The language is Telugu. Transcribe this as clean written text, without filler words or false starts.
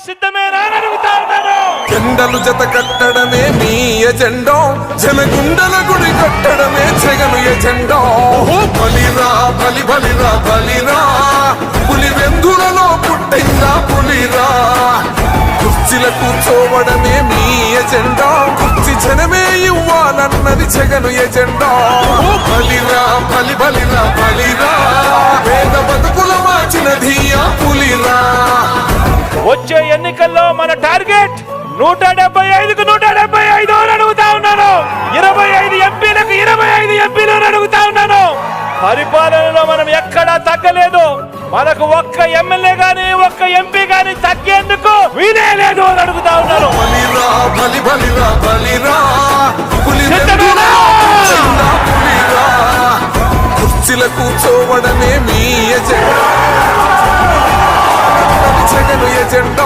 సిద్ధమేనా అని అడుగుతా ఉన్నాను. ఎండలు జత కట్టడమే మీ ఎజెండో, జనగుండల గుడి కట్టడమే జగను ఎజెండో. బలిరా బలి బలిరా బలిరా, పులి వెందులలో పుట్టిందా పులిరా. కుర్చీల కూర్చోవడమే మీ ఎజెండా, కుర్చీ జనమే ఇవ్వాలన్నది జగను ఎజెండా. బలిరా బలి బలిరా బలిరా, పేద బతుకుల మార్చినది ఆ పులిరా. వచ్చే ఎన్నికల్లో మన టార్గెట్ 175కు 175 అని అడుగుతా ఉన్నాను. 25 ఎంపీలకు 25 ఎంపీలు అని అడుగుతా ఉన్నాను. పరిపాలనలో మనం ఎక్కడా తగ్గలేదు. మనకు ఒక్క ఎమ్మెల్యే గాని ఒక్క ఎంపీ గాని తగ్గేందుకు వీలే లేదు అని అడుగుతా ఉన్నాను. కుర్చీల కూర్చోవడమే మీ ఎజెండా, జగను ఎజెండా.